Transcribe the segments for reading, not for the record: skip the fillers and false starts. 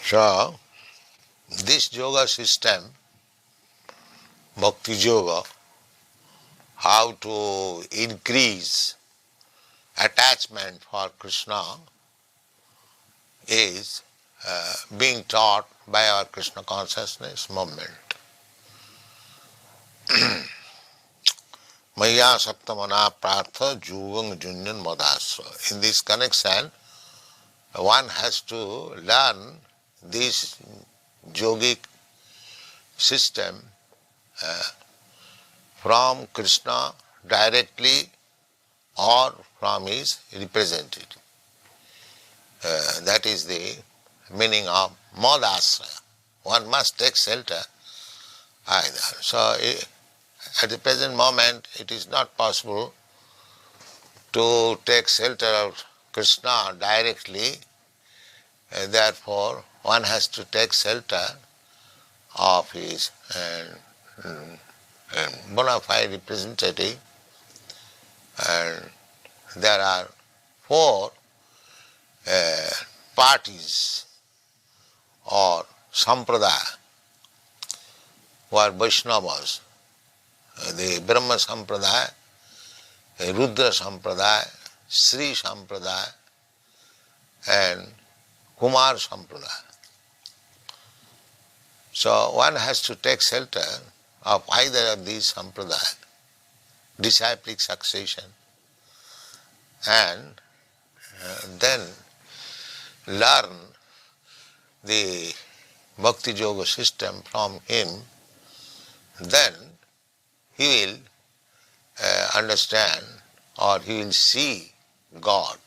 So, this yoga system, bhakti yoga, how to increase attachment for Krishna is being taught by our Krishna consciousness movement. Maya Saptamana Prartha Juvang Junyan Madasra. In this connection, one has to learn this yogic system from Krishna directly or from his representative. That is the meaning of Madasra. One must take shelter either. So, at the present moment, it is not possible to take shelter of Krishna directly. Therefore, one has to take shelter of his bona fide representative. And there are four parties or sampradaya who are Vaishnavas. The Brahma Sampradaya, Rudra Sampradaya, Sri Sampradaya and Kumar Sampradaya. So one has to take shelter of either of these Sampradaya, disciplic succession, and then learn the Bhakti Yoga system from him. Then he will understand or he will see God.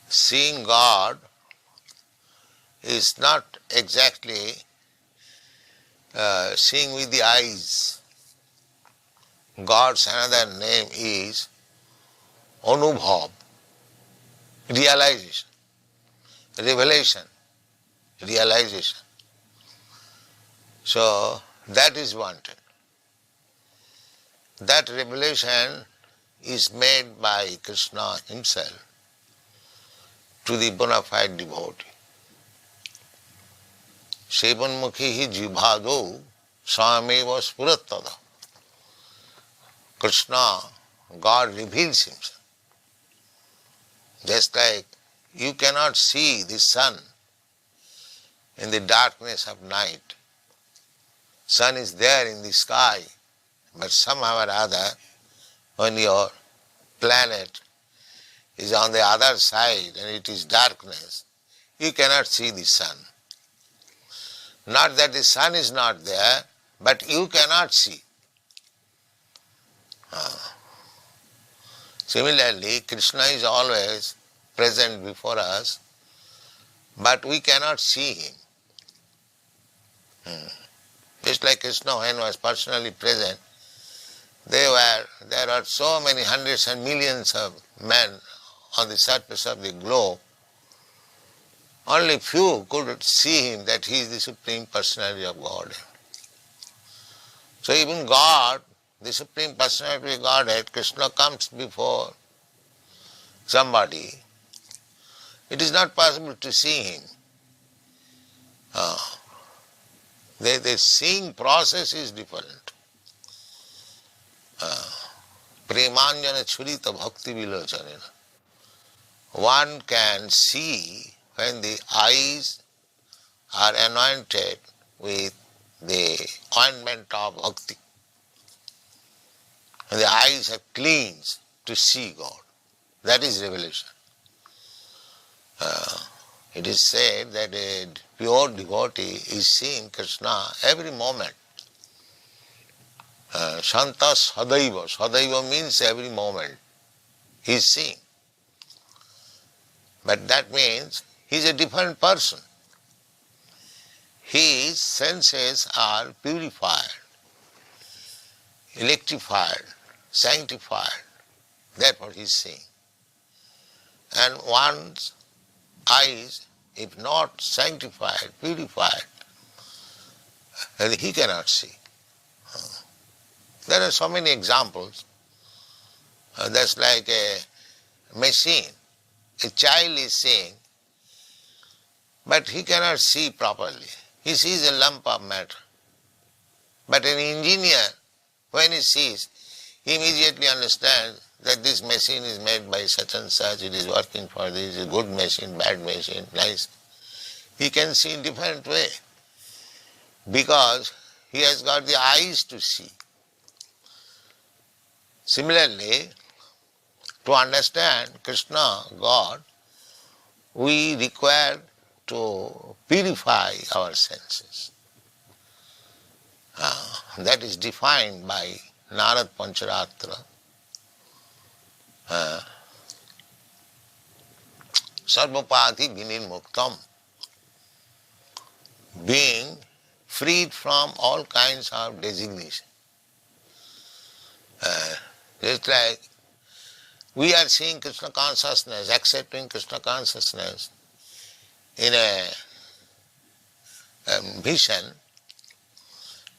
Seeing God is not exactly seeing with the eyes. God's another name is Anubhav, realization, revelation, realization. So that is wanted. That revelation is made by Krishna himself to the bona fide devotee. Sevanmukhi jibhado sameva spurattada. Krishna, God reveals himself. Just like you cannot see the sun in the darkness of night. Sun is there in the sky, but somehow or other, when your planet is on the other side and it is darkness, you cannot see the sun. Not that the sun is not there, but you cannot see. Similarly, Krishna is always present before us, but we cannot see him. Just like Krishna, when was personally present, there are so many hundreds and millions of men on the surface of the globe. Only few could see him that he is the Supreme Personality of Godhead. So even God, the Supreme Personality of Godhead, Krishna comes before somebody. It is not possible to see him. The seeing process is different. Premanjana churita bhakti vilochanena. One can see when the eyes are anointed with the ointment of bhakti. And the eyes are cleansed to see God. That is revelation. It is said that a pure devotee is seeing Krishna every moment. Shanta sadaiva. Sadaiva means every moment he is seeing. But that means he is a different person. His senses are purified, electrified, sanctified. Therefore he is seeing. And one's eyes, if not sanctified, purified, he cannot see. There are so many examples. That's like a machine. A child is seeing but he cannot see properly. He sees a lump of matter. But an engineer, when he sees, he immediately understands that this machine is made by such and such, it is working for this, it's a good machine, bad machine, nice. He can see in different way because he has got the eyes to see. Similarly, to understand Krishna, God, we require to purify our senses. That is defined by Narad Pancharatra. Sarvapati vinirmuktam, being freed from all kinds of designation. Just like we are seeing Krishna consciousness, accepting Krishna consciousness in a vision,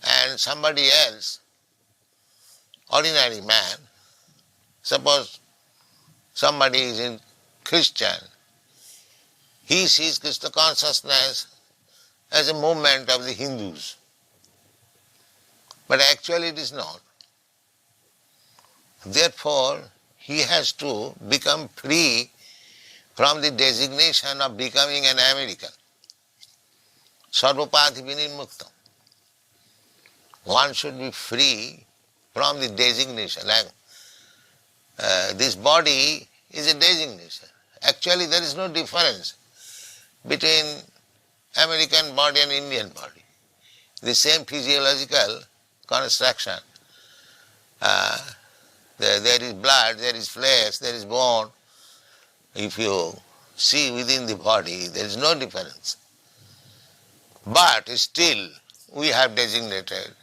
and somebody else, ordinary man, suppose somebody is in Christian, he sees Krishna consciousness as a movement of the Hindus. But actually it is not. Therefore, he has to become free from the designation of becoming an American. Sarvapati vinirmuktam. One should be free from the designation. Like this body is a designation. Actually, there is no difference between American body and Indian body. The same physiological construction. There is blood, there is flesh, there is bone. If you see within the body, there is no difference. But still, we have designated,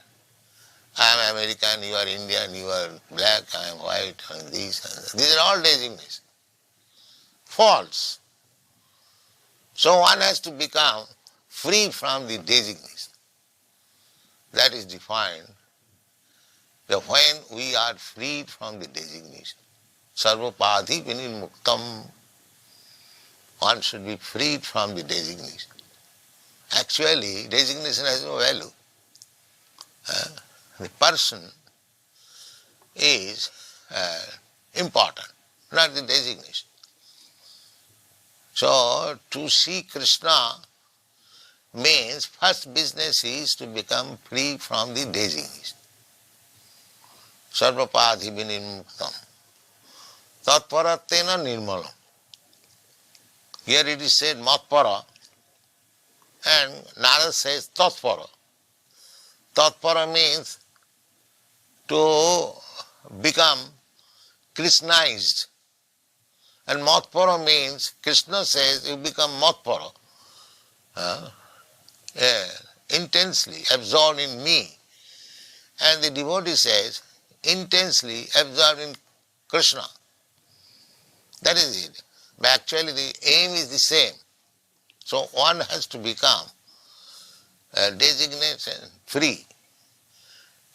I am American, you are Indian, you are black, I am white, and these and that. These are all designations. False. So one has to become free from the designation. That is defined that when we are freed from the designation, sarvapati vinirmuktam, one should be freed from the designation. Actually, designation has no value. The person is important, not the designation. So, to see Krishna means first business is to become free from the designation. Sarvapati vinirmuktam. Tatparatena nirmalam. Here it is said matpara, and Narad says tatpara. Tatpara means to become Krishnized. And matpara means, Krishna says, you become matpara. Intensely absorbed in me. And the devotee says, intensely absorbed in Krishna. That is it. But actually the aim is the same. So one has to become designation free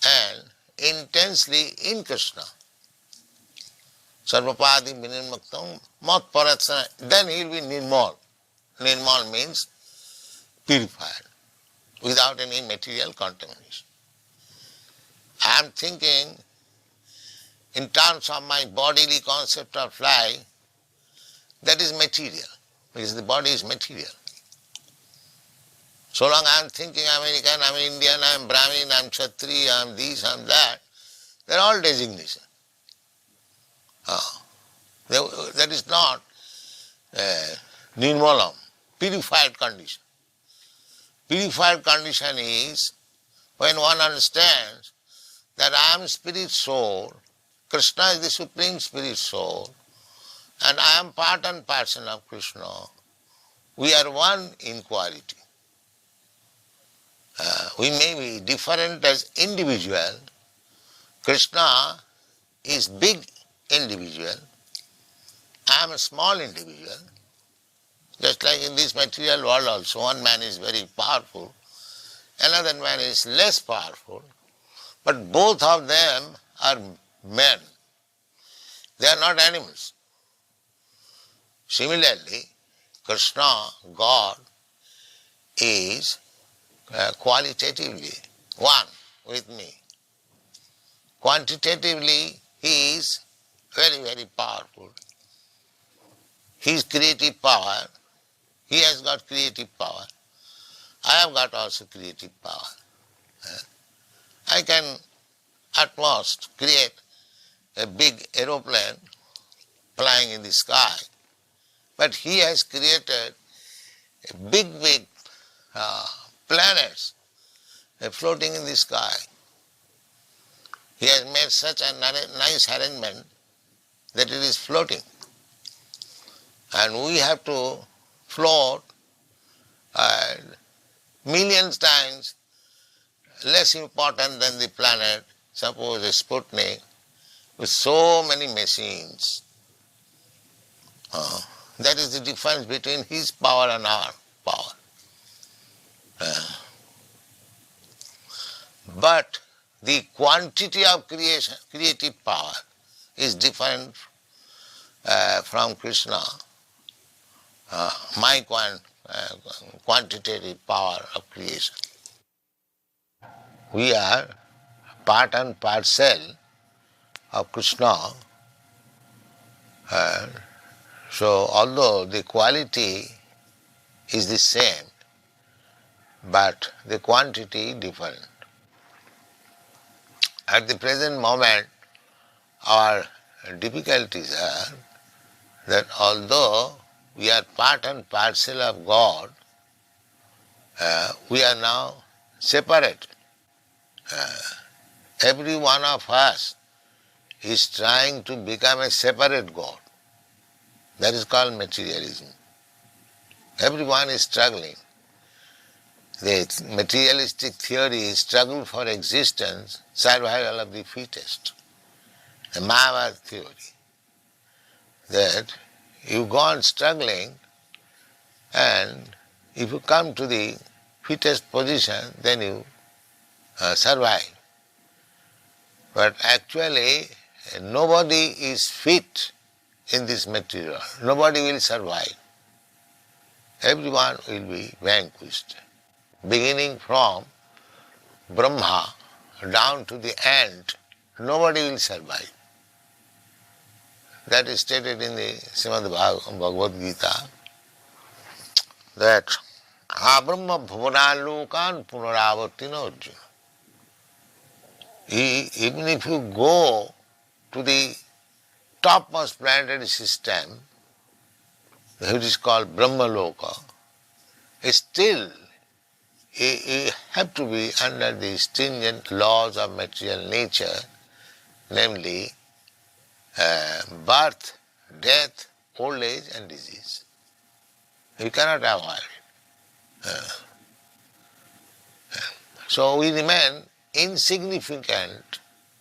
and intensely in Krishna. Sarvapadi vinirmuktam matparatsana. Then he will be nirmal. Nirmal means purified, without any material contamination. I am thinking in terms of my bodily concept of life, that is material, because the body is material. So long I am thinking American, I am Indian, I am Brahmin, I am Kshatriya, I am this, I am that, they are all designations. That is not nirmalam, purified condition. Purified condition is when one understands that I am spirit soul, Krishna is the supreme spirit soul, and I am part and parcel of Krishna. We are one in quality. We may be different as individual. Krishna is big individual. I am a small individual. Just like in this material world also, one man is very powerful, another man is less powerful, but both of them are men. They are not animals. Similarly, Krishna, God, is qualitatively one with me. Quantitatively, he is very, very powerful. His creative power, he has got creative power. I have got also creative power. I can at most create a big aeroplane flying in the sky, but he has created big planets floating in the sky. He has made such a nice arrangement that it is floating. And we have to float millions times less important than the planet, suppose a Sputnik, with so many machines. That is the difference between his power and our power. But the quantity of creative power is different from Krishna. My quantitative power of creation. We are part and parcel of Krishna. So although the quality is the same, but the quantity different. At the present moment, our difficulties are that although we are part and parcel of God, we are now separate. Every one of us is trying to become a separate God. That is called materialism. Everyone is struggling. The materialistic theory is struggle for existence, survival of the fittest. The Mayavad theory, that you go on struggling, and if you come to the fittest position, then you survive. But actually, nobody is fit in this material. Nobody will survive. Everyone will be vanquished. Beginning from Brahma down to the end, nobody will survive. That is stated in the Srimad Bhagavad Gita, that Abrahma bhuvanalokan punaravartino Arjuna. Even if you go to the topmost planetary system, which is called Brahmaloka, still you have to be under the stringent laws of material nature, namely birth, death, old age and disease. You cannot avoid. So we remain insignificant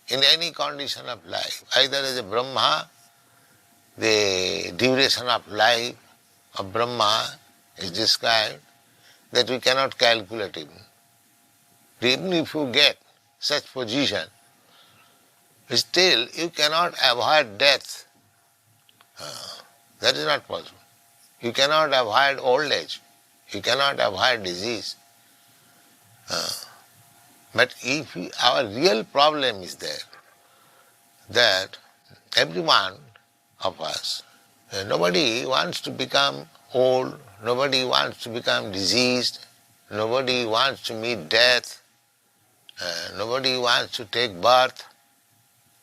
in any condition of life. Either as a Brahma, the duration of life of Brahma is described that we cannot calculate even. Even if you get such position, still you cannot avoid death. That is not possible. You cannot avoid old age. You cannot avoid disease. But if our real problem is there, that every one of us, nobody wants to become old, nobody wants to become diseased, nobody wants to meet death, nobody wants to take birth.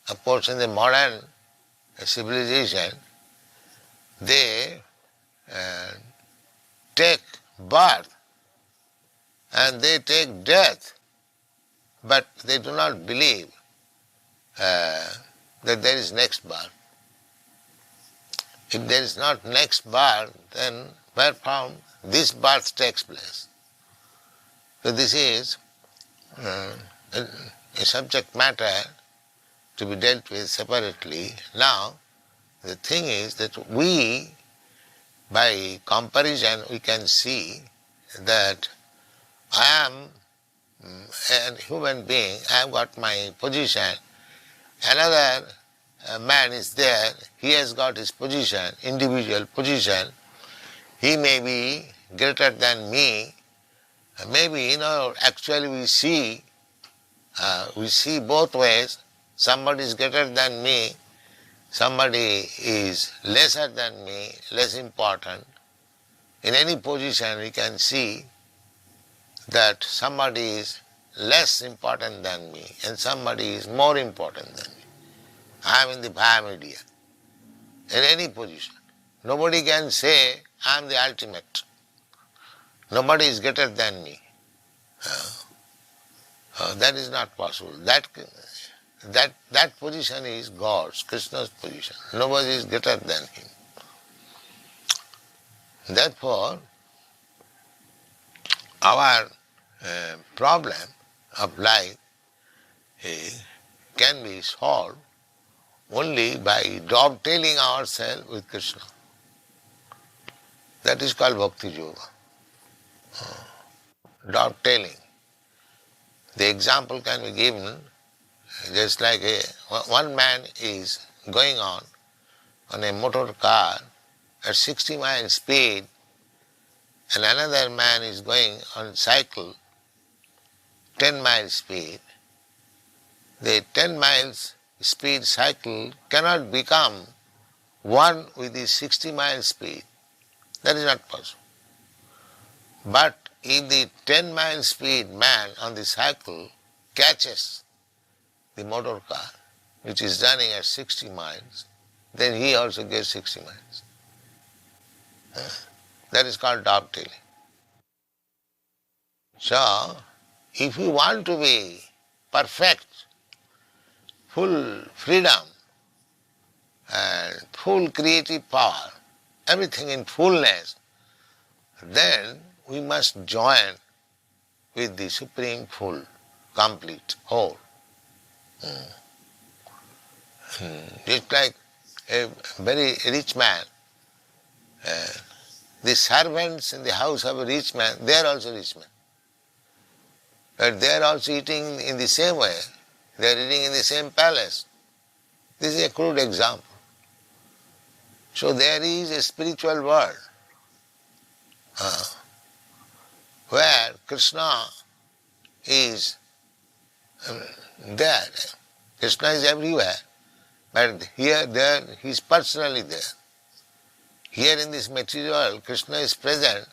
Of course, in the modern civilization, they take birth and they take death, but they do not believe that there is next birth. If there is not next birth, then where from this birth takes place? So this is a subject matter to be dealt with separately. Now, the thing is that we, by comparison, we can see that I am a human being, I have got my position. Another man is there, he has got his position, individual position. He may be greater than me, Maybe, actually we see both ways. Somebody is greater than me, somebody is lesser than me, less important. In any position we can see that somebody is less important than me and somebody is more important than me. I am in the biomedia, in any position. Nobody can say I am the ultimate. Nobody is greater than me. That is not possible. That position is God's, Krishna's position. Nobody is greater than him. Therefore, our problem of life can be solved only by dovetailing ourselves with Krishna. That is called Bhakti Yoga. Dovetailing. The example can be given just like one man is going on a motor car at 60 miles speed and another man is going on cycle 10 miles speed. The 10 miles speed cycle cannot become one with the 60 miles speed. That is not possible. But if the 10 miles speed man on the cycle catches the motor car which is running at 60 miles, then he also gets 60 miles. That is called dovetailing. So, if we want to be perfect, full freedom and full creative power, everything in fullness, then we must join with the Supreme Full, complete, whole. Just like a very rich man, the servants in the house of a rich man, they are also rich men. But they are also eating in the same way. They are eating in the same palace. This is a crude example. So there is a spiritual world where Krishna is there. Krishna is everywhere. But here, there, he is personally there. Here in this material world, Krishna is present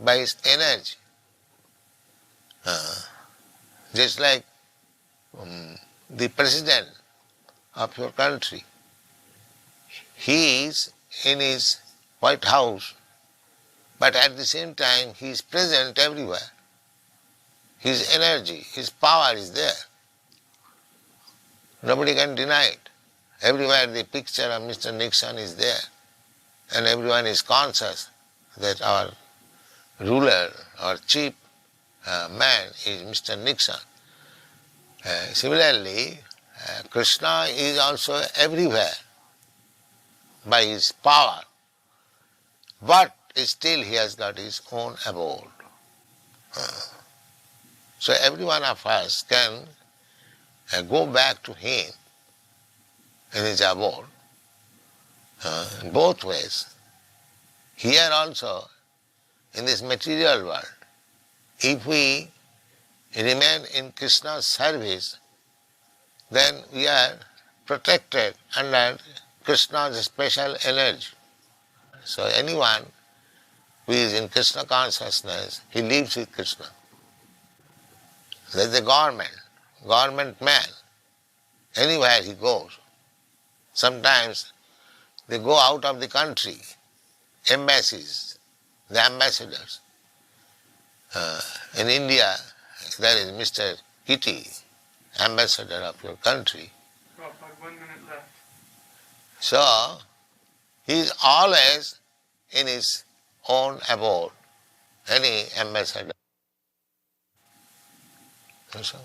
by his energy. Just like the president of your country, he is in his White House, but at the same time he is present everywhere. His energy, his power is there. Nobody can deny it. Everywhere the picture of Mr. Nixon is there, and everyone is conscious that our ruler or chief man is Mr. Nixon. Similarly, Krishna is also everywhere by his power, but still he has got his own abode. So every one of us can go back to him in his abode in both ways. Here also, in this material world, if we remain in Krishna's service, then we are protected under Krishna's special energy. So anyone who is in Krishna consciousness, he lives with Krishna. There is the government man, anywhere he goes. Sometimes they go out of the country, embassies, the ambassadors. In India, there is Mr. Kitty, ambassador of your country. About 1 minute left. So, he is always in his own abode, any ambassador. So,